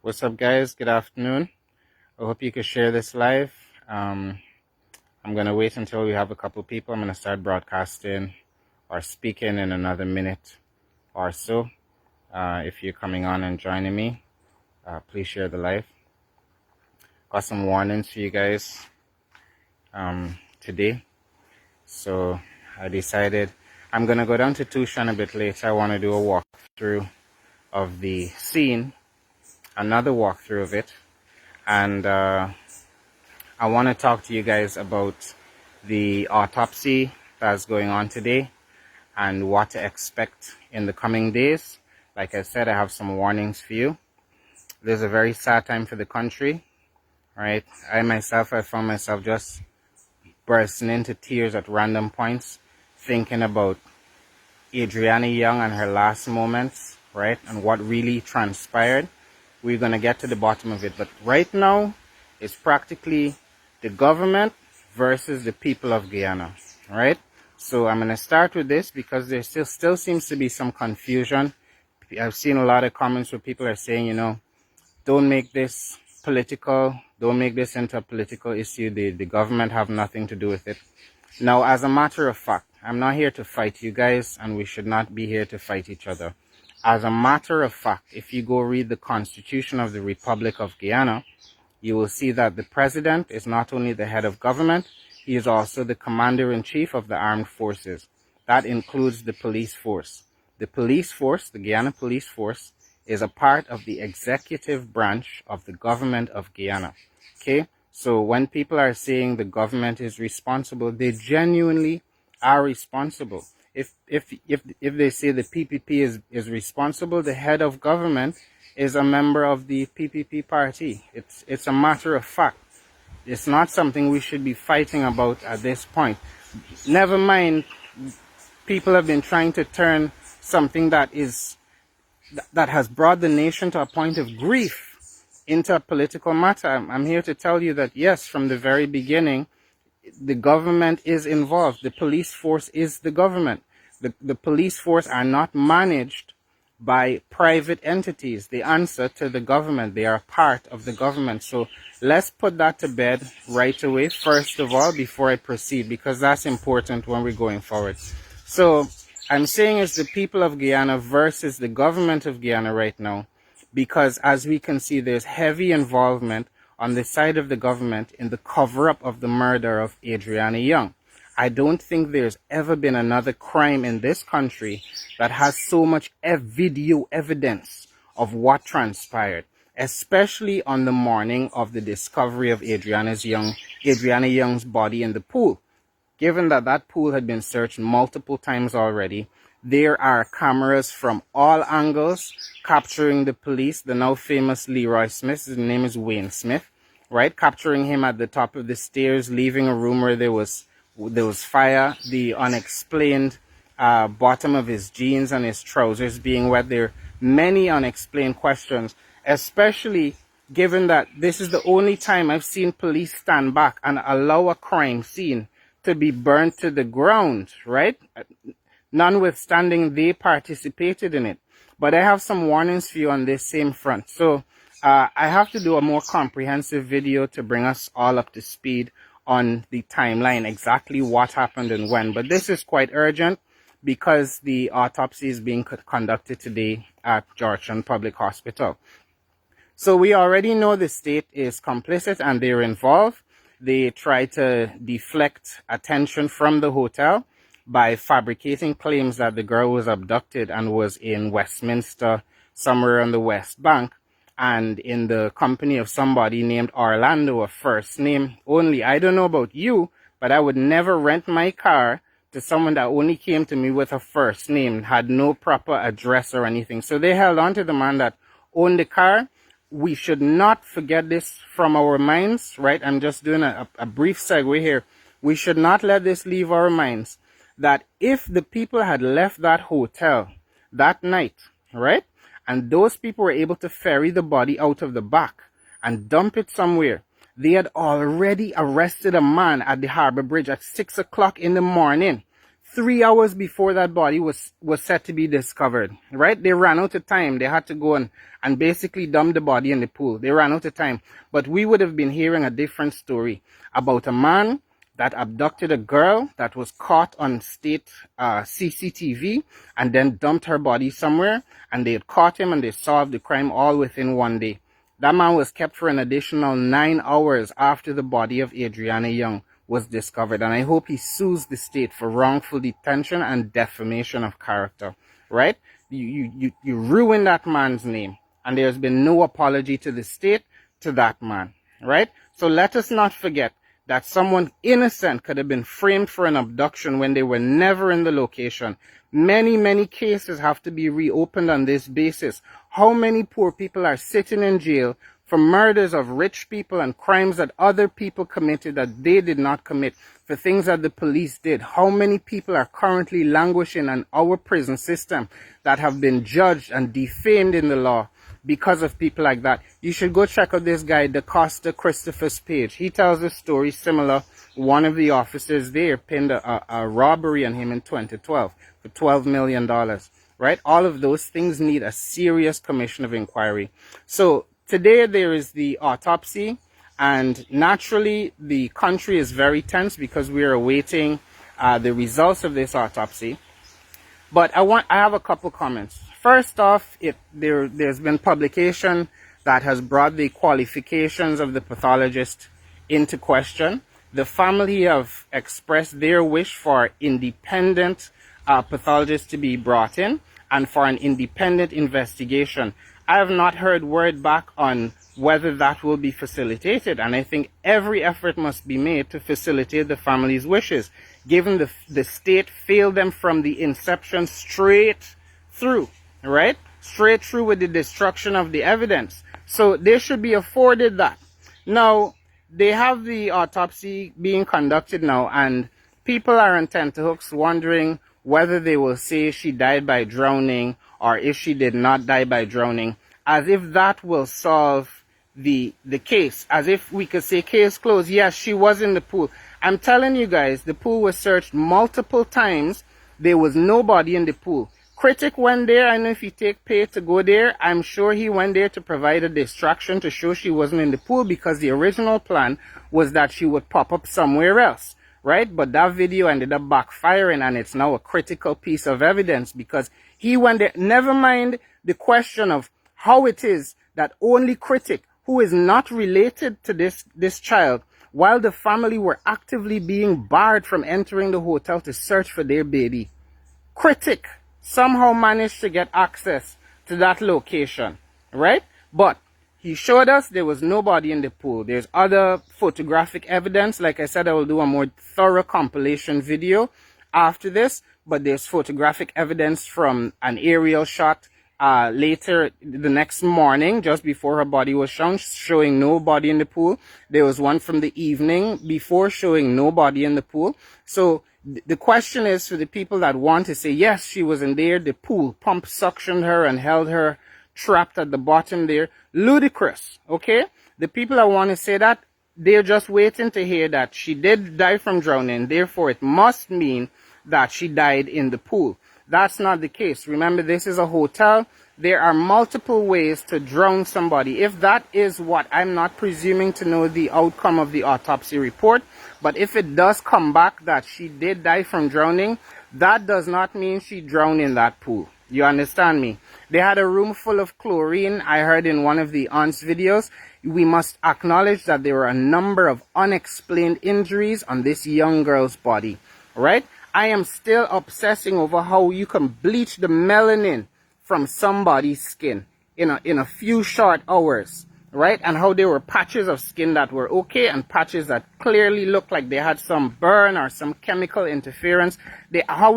What's up, guys? Good afternoon. I hope you could share this live. I'm going to wait until we have a couple people. I'm going to start broadcasting or speaking in another minute or so. If you're coming on and joining me, please share the live. Got some warnings for you guys today. So I decided I'm going to go down to Tushan a bit later. I want to do a walkthrough of the scene, another walkthrough of it. And I want to talk to you guys about the autopsy that's going on today and what to expect in the coming days. Like I said, I have some warnings for you. There's a very sad time for the country, right? I found myself just bursting into tears at random points, thinking about Adrianna Younge and her last moments, right? And what really transpired. We're going to get to the bottom of it. But right now, it's practically the government versus the people of Guyana, right? So I'm going to start with this because there still seems to be some confusion. I've seen a lot of comments where people are saying, don't make this political, don't make this into a political issue. The government have nothing to do with it. Now, as a matter of fact, I'm not here to fight you guys, and we should not be here to fight each other. As a matter of fact, if you go read the Constitution of the Republic of Guyana, you will see that the president is not only the head of government, he is also the commander-in-chief of the armed forces. That includes the police force. The police force, the Guyana police force, is a part of the executive branch of the government of Guyana. Okay? So when people are saying the government is responsible, they genuinely are responsible. If they say the PPP is responsible, the head of government is a member of the PPP party. It's a matter of fact. It's not something we should be fighting about at this point. Never mind, people have been trying to turn something that has brought the nation to a point of grief into a political matter. I'm here to tell you that yes, from the very beginning, the government is involved. The police force is the government. The police force are not managed by private entities. They answer to the government. They are part of the government. So let's put that to bed right away, first of all, before I proceed, because that's important when we're going forward. So I'm saying it's the people of Guyana versus the government of Guyana right now, because as we can see, there's heavy involvement on the side of the government in the cover-up of the murder of Adrianna Younge. I don't think there's ever been another crime in this country that has so much video evidence of what transpired, especially on the morning of the discovery of Adrianna Younge's body in the pool. Given that that pool had been searched multiple times already, there are cameras from all angles capturing the police, the now famous Leroy Smith, his name is Wayne Smith, right? Capturing him at the top of the stairs, leaving a room where there was fire, the unexplained bottom of his jeans and his trousers being wet. There are many unexplained questions, especially given that this is the only time I've seen police stand back and allow a crime scene to be burnt to the ground, right? Notwithstanding they participated in it. But I have some warnings for you on this same front. So I have to do a more comprehensive video to bring us all up to speed on the timeline, exactly what happened and when. But this is quite urgent because the autopsy is being conducted today at Georgetown Public Hospital. So we already know the state is complicit and they're involved. They try to deflect attention from the hotel by fabricating claims that the girl was abducted and was in Westminster, somewhere on the West Bank, and in the company of somebody named Orlando, a first name only. I don't know about you, but I would never rent my car to someone that only came to me with a first name, had no proper address or anything. So they held on to the man that owned the car. We should not forget this from our minds, right? I'm just doing a brief segue here. We should not let this leave our minds, that if the people had left that hotel that night, right, and those people were able to ferry the body out of the back and dump it somewhere, they had already arrested a man at the Harbor Bridge at 6 o'clock in the morning 3 hours before that body was set to be discovered, right? They ran out of time. They had to go and basically dump the body in the pool. They ran out of time. But we would have been hearing a different story about a man that abducted a girl that was caught on state CCTV and then dumped her body somewhere, and they had caught him and they solved the crime all within 1 day. That man was kept for an additional 9 hours after the body of Adrianna Younge was discovered, and I hope he sues the state for wrongful detention and defamation of character, right? You ruin that man's name, and there's been no apology to the state, to that man, right? So let us not forget that someone innocent could have been framed for an abduction when they were never in the location. Many cases have to be reopened on this basis. How many poor people are sitting in jail for murders of rich people and crimes that other people committed that they did not commit, for things that the police did? How many people are currently languishing in our prison system that have been judged and defamed in the law because of people like that? You should go check out this guy, DaCosta Christopher's page. He tells a story similar. One of the officers there pinned a robbery on him in 2012 for $12 million, right? All of those things need a serious commission of inquiry. So today there is the autopsy, and naturally the country is very tense because we are awaiting the results of this autopsy. But I have a couple comments. First off, there's been publication that has brought the qualifications of the pathologist into question. The family have expressed their wish for independent pathologists to be brought in and for an independent investigation. I have not heard word back on whether that will be facilitated, and I think every effort must be made to facilitate the family's wishes, given the state failed them from the inception straight through, right? Straight through with the destruction of the evidence. So they should be afforded that. Now, they have the autopsy being conducted now, and people are on tenterhooks wondering whether they will say she died by drowning or if she did not die by drowning, as if that will solve the case, as if we could say case closed. Yes, she was in the pool. I'm telling you guys, the pool was searched multiple times. There was nobody in the pool. Critic went there. I know if you take pay to go there, I'm sure he went there to provide a distraction to show she wasn't in the pool, because the original plan was that she would pop up somewhere else, right? But that video ended up backfiring, and it's now a critical piece of evidence because he went there. Never mind the question of how it is that only Critic, who is not related to this child, while the family were actively being barred from entering the hotel to search for their baby, Critic somehow managed to get access to that location, right? But he showed us there was nobody in the pool. There's other photographic evidence. Like I said, I will do a more thorough compilation video after this, but there's photographic evidence from an aerial shot later the next morning, just before her body was found, showing nobody in the pool. There was one from the evening before showing nobody in the pool. So the question is, for the people that want to say, yes, she was in there, the pool pump suctioned her and held her trapped at the bottom there. Ludicrous, okay? The people that want to say that, they're just waiting to hear that she did die from drowning, therefore it must mean that she died in the pool. That's not the case. Remember, this is a hotel. There are multiple ways to drown somebody. If that is what, I'm not presuming to know the outcome of the autopsy report, but if it does come back that she did die from drowning, that does not mean she drowned in that pool. You understand me? They had a room full of chlorine. I heard in one of the aunt's videos. We must acknowledge that there were a number of unexplained injuries on this young girl's body, right? I am still obsessing over how you can bleach the melanin from somebody's skin in a few short hours, right? And how there were patches of skin that were okay and patches that clearly looked like they had some burn or some chemical interference. How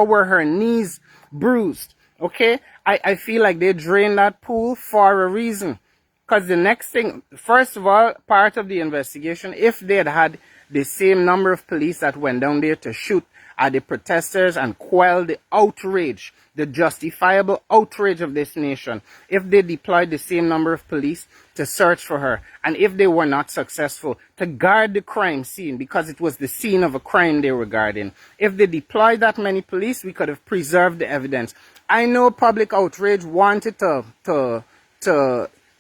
were her knees bruised? Okay, I feel like they drained that pool for a reason. Because the next thing, first of all, part of the investigation, if they had had the same number of police that went down there to shoot at the protesters and quell the outrage, the justifiable outrage of this nation, if they deployed the same number of police to search for her, and if they were not successful, to guard the crime scene, because it was the scene of a crime they were guarding. If they deployed that many police, we could have preserved the evidence. I know public outrage wanted to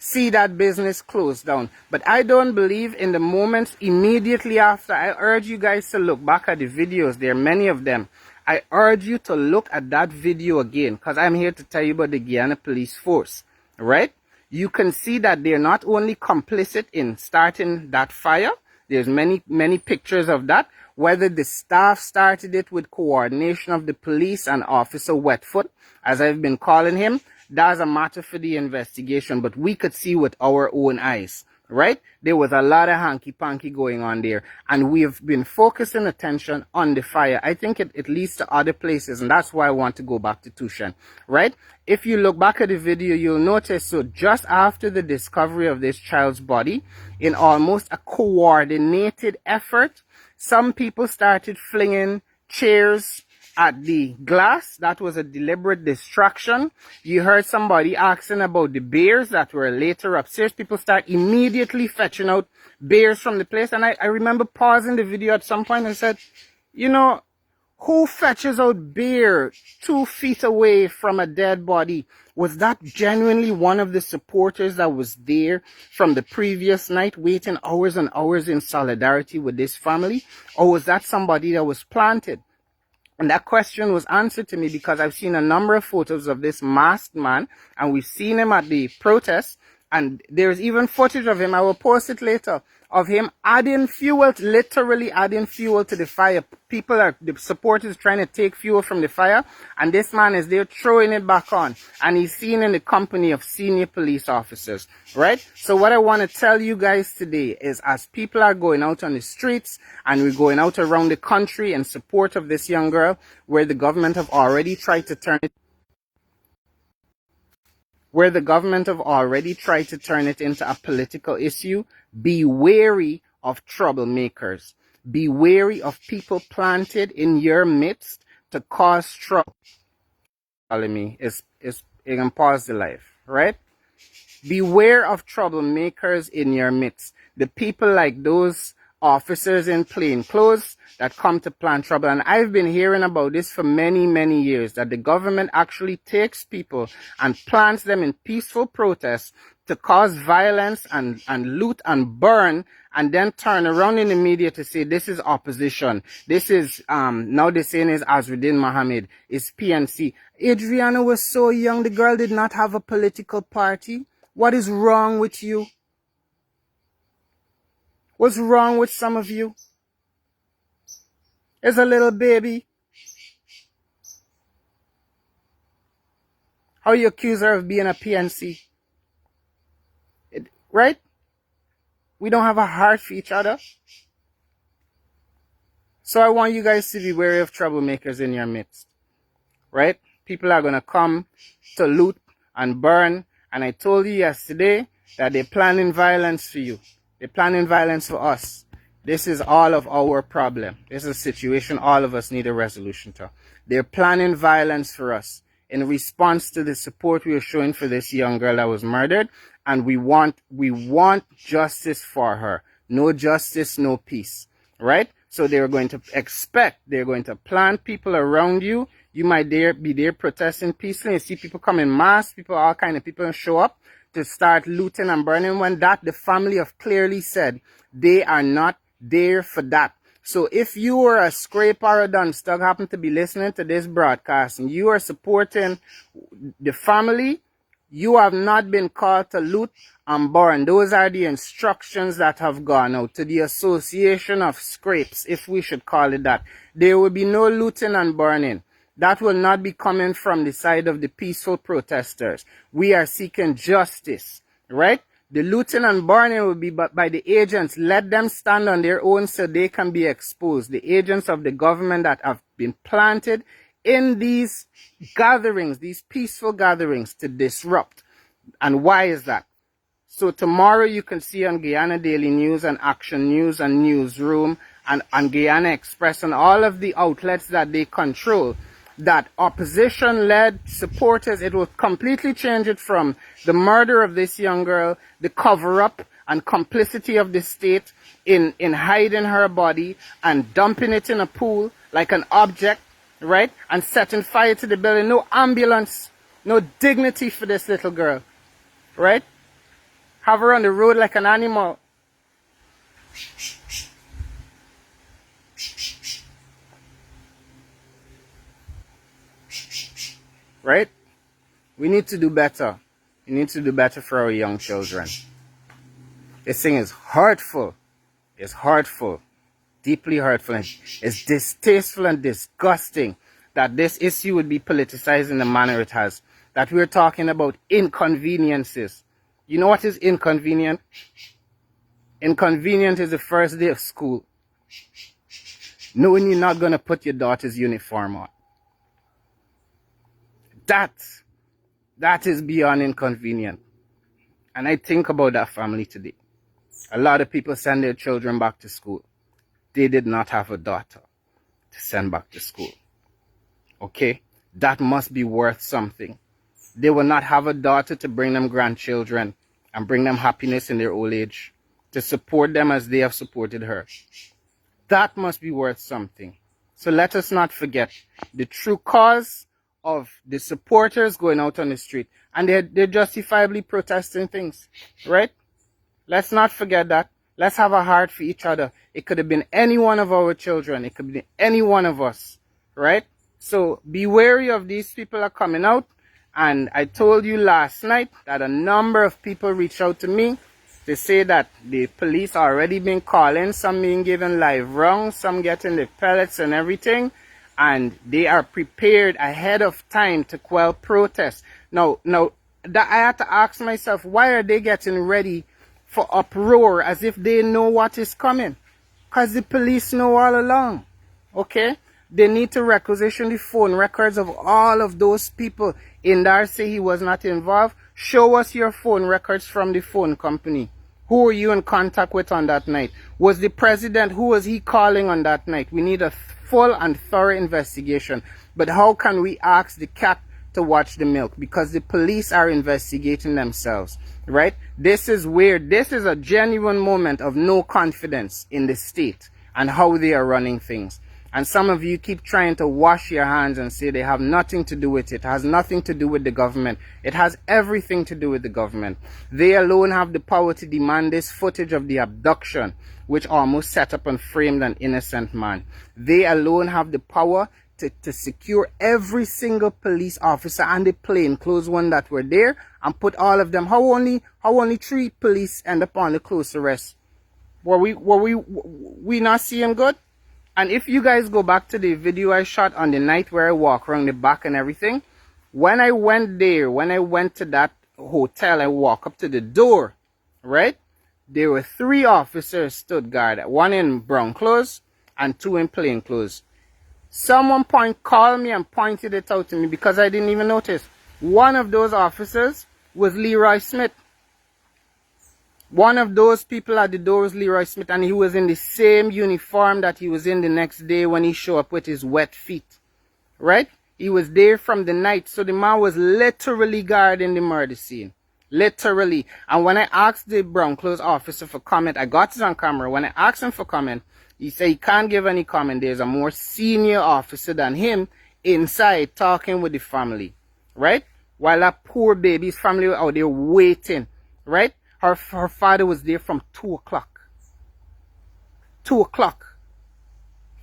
see that business closed down, but I don't believe in the moments immediately after. I urge you guys to look back at the videos. There are many of them. I urge you to look at that video again, because I'm here to tell you about the Guyana police force, right? You can see that they're not only complicit in starting that fire. There's many pictures of that. Whether the staff started it with coordination of the police and Officer Wetfoot, as I've been calling him, that's a matter for the investigation. But we could see with our own eyes, right? There was a lot of hanky-panky going on there. And we have been focusing attention on the fire. I think it leads to other places. And that's why I want to go back to Tushan, right? If you look back at the video, you'll notice, so just after the discovery of this child's body, in almost a coordinated effort, some people started flinging chairs at the glass. That was a deliberate distraction. You heard somebody asking about the bears that were later upstairs. People start immediately fetching out bears from the place. And I remember pausing the video at some point and said, you know, who fetches out bear 2 feet away from a dead body? Was that genuinely one of the supporters that was there from the previous night, waiting hours and hours in solidarity with this family? Or was that somebody that was planted? And that question was answered to me because I've seen a number of photos of this masked man, and we've seen him at the protest, and there's even footage of him, I will post it later, of him adding fuel, literally adding fuel to the fire. The supporters trying to take fuel from the fire, and this man is there throwing it back on, and he's seen in the company of senior police officers, right? So what I want to tell you guys today is, as people are going out on the streets, and we're going out around the country in support of this young girl, where the government have already tried to turn it into a political issue, be wary of troublemakers. Be wary of people planted in your midst to cause trouble. Telling me it can pause the life, right? Beware of troublemakers in your midst. The people like those officers in plain clothes that come to plant trouble. And I've been hearing about this for many, many years, that the government actually takes people and plants them in peaceful protests to cause violence and loot and burn, and then turn around in the media to say this is opposition. This is, now they're saying is Azruddin Mohammed, is PNC. Adrianna was so young, the girl did not have a political party. What is wrong with you? What's wrong with some of you? As a little baby, how you accuse her of being a PNC? Right? We don't have a heart for each other. So I want you guys to be wary of troublemakers in your midst. Right? People are going to come to loot and burn. And I told you yesterday that they're planning violence for you. They're planning violence for us. This is all of our problem. This is a situation all of us need a resolution to. They're planning violence for us in response to the support we are showing for this young girl that was murdered. And we want justice for her. No justice, no peace. Right? So they're going to plan people around you. You might be there protesting peacefully. You see people come in mass, all kind of people show up to start looting and burning, when the family have clearly said they are not there for that. So if you are a scraper or a dunstug, happen to be listening to this broadcast, and you are supporting the family, you have not been called to loot and burn. Those are the instructions that have gone out to the Association of Scrapes, if we should call it that. There will be no looting and burning. That will not be coming from the side of the peaceful protesters. We are seeking justice, right? The looting and burning will be by the agents. Let them stand on their own so they can be exposed. The agents of the government that have been planted in these gatherings, these peaceful gatherings, to disrupt. And why is that? So tomorrow you can see on Guyana Daily News and Action News and Newsroom and Guyana Express and all of the outlets that they control, that opposition-led supporters, it will completely change it from the murder of this young girl, the cover-up and complicity of the state in hiding her body and dumping it in a pool like an object, right? And setting fire to the building. No ambulance, no dignity for this little girl, right? Have her on the road like an animal. Right? We need to do better. We need to do better for our young children. This thing is hurtful. It's hurtful. Deeply hurtful. It's distasteful and disgusting that this issue would be politicized in the manner it has. That we're talking about inconveniences. You know what is inconvenient? Inconvenient is the first day of school, knowing you're not going to put your daughter's uniform on. That is beyond inconvenient. And I think about that family today. A lot of people send their children back to school. They did not have a daughter to send back to school. Okay? That must be worth something. They will not have a daughter to bring them grandchildren and bring them happiness in their old age, to support them as they have supported her. That must be worth something. So let us not forget the true cause of the supporters going out on the street. And they're justifiably protesting things, right? Let's not forget that. Let's have a heart for each other. It could have been any one of our children. It could be any one of us, right? So be wary of these people are coming out. And I told you last night that a number of people reached out to me to say that the police already been calling, some being given live rounds, some getting the pellets and everything, and they are prepared ahead of time to quell protests. Now that I had to ask myself, why are they getting ready for uproar as if they know what is coming? Because the police know all along, okay? They need to requisition the phone records of all of those people. Indar say he was not involved. Show us your phone records from the phone company. Who were you in contact with on that night? Was the president, who was he calling on that night? We need a full and thorough investigation. But how can we ask the cat to watch the milk? Because the police are investigating themselves, right? This is weird. This is a genuine moment of no confidence in the state and how they are running things. And some of you keep trying to wash your hands and say they have nothing to do with it. It has nothing to do with the government. It has everything to do with the government. They alone have the power to demand this footage of the abduction, which almost set up and framed an innocent man. They alone have the power to secure every single police officer and the plainclothes one that were there and put all of them. How only 3 police end up on the close arrest? Were we not seeing good? And if you guys go back to the video I shot on the night where I walk around the back and everything, when I went there, when I went to that hotel, I walk up to the door, right? There were 3 officers stood guard, 1 in brown clothes and 2 in plain clothes. Someone called me and pointed it out to me because I didn't even notice. One of those officers was Leroy Smith. One of those people at the door was Leroy Smith, and he was in the same uniform that he was in the next day when he showed up with his wet feet, right? He was there from the night, so the man was literally guarding the murder scene, literally. And when I asked the brown clothes officer for comment, I got it on camera. When I asked him for comment, he said he can't give any comment. There's a more senior officer than him inside talking with the family, right? While that poor baby's family were out there waiting, right? Her father was there from 2 o'clock. 2 o'clock.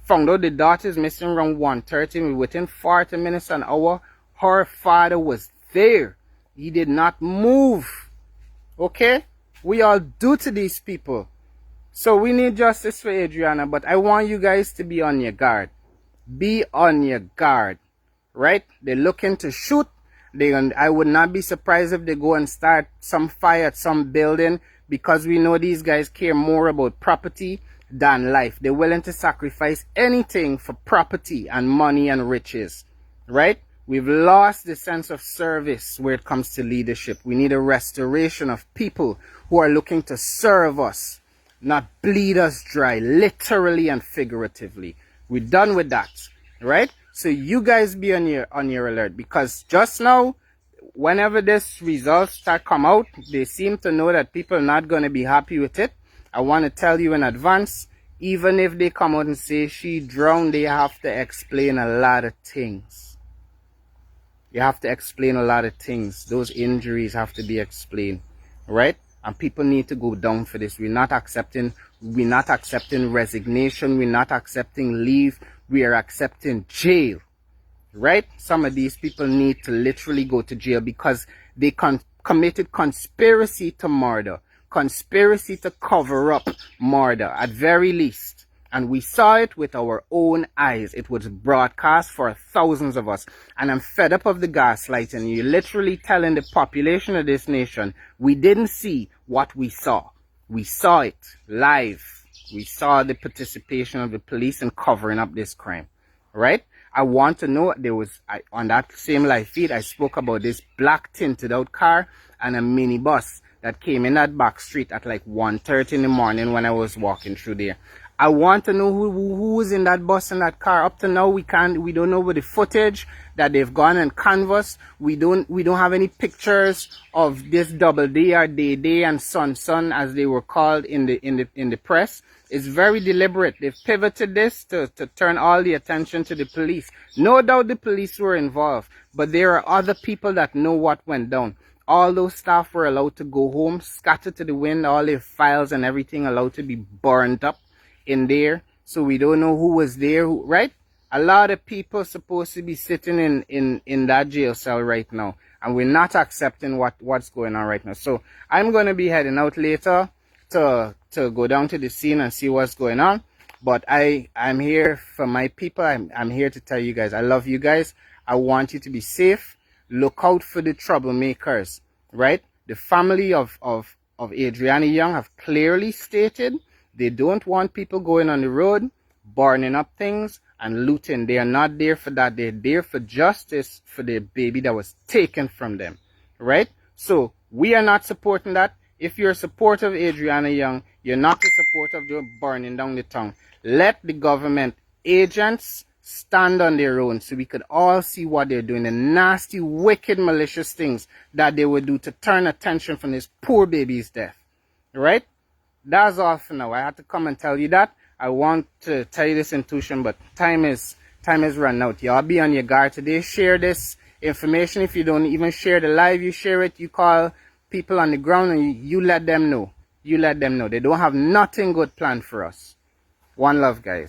Found out the daughter is missing around 1:30. Within 40 minutes, an hour, her father was there. He did not move. Okay? We all do to these people. So we need justice for Adrianna, but I want you guys to be on your guard. Be on your guard. Right? They're looking to shoot. I would not be surprised if they go and start some fire at some building, because we know these guys care more about property than life. They're willing to sacrifice anything for property and money and riches, right? We've lost the sense of service where it comes to leadership. We need a restoration of people who are looking to serve us, not bleed us dry, literally and figuratively. We're done with that, right? So you guys be on your alert, because just now, whenever this results start come out, they seem to know that people are not going to be happy with it. I want to tell you in advance, even if they come out and say she drowned, they have to explain a lot of things. You have to explain a lot of things. Those injuries have to be explained, right? And people need to go down for this. We're not accepting resignation. We're not accepting leave. We are accepting jail, right? Some of these people need to literally go to jail because they committed conspiracy to murder, conspiracy to cover up murder at very least. And we saw it with our own eyes. It was broadcast for thousands of us. And I'm fed up of the gaslighting. You're literally telling the population of this nation, we didn't see what we saw. We saw it live. We saw the participation of the police in covering up this crime, right? I want to know, on that same live feed, I spoke about this black tinted out car and a minibus that came in that back street at like 1:30 in the morning when I was walking through there. I want to know who was in that bus and that car. Up to now, we don't know with the footage that they've gone and canvassed. We don't have any pictures of this Double D or Day and Son as they were called in the press. It's very deliberate. They've pivoted this to turn all the attention to the police. No doubt the police were involved, but there are other people that know what went down. All those staff were allowed to go home, scattered to the wind, all their files and everything allowed to be burned up in there. So we don't know who was there, right? A lot of people supposed to be sitting in that jail cell right now, and we're not accepting what's going on right now. So I'm going to be heading out later to go down to the scene and see what's going on. But I'm here for my people. I'm here to tell you guys, I love you guys. I want you to be safe. Look out for the troublemakers, right? The family of Adrianna Younge have clearly stated they don't want people going on the road, burning up things and looting. They are not there for that. They're there for justice for the baby that was taken from them, right? So we are not supporting that. If you're a supporter of Adrianna Younge, you're not a supporter of burning down the town. Let the government agents stand on their own so we could all see what they're doing, the nasty, wicked, malicious things that they would do to turn attention from this poor baby's death, right? That's all for now. I had to come and tell you that. I want to tell you this intuition, but time is run out. Y'all be on your guard today. Share this information. If you don't even share the live, you share it. You call people on the ground and you let them know. You let them know. They don't have nothing good planned for us. One love, guys.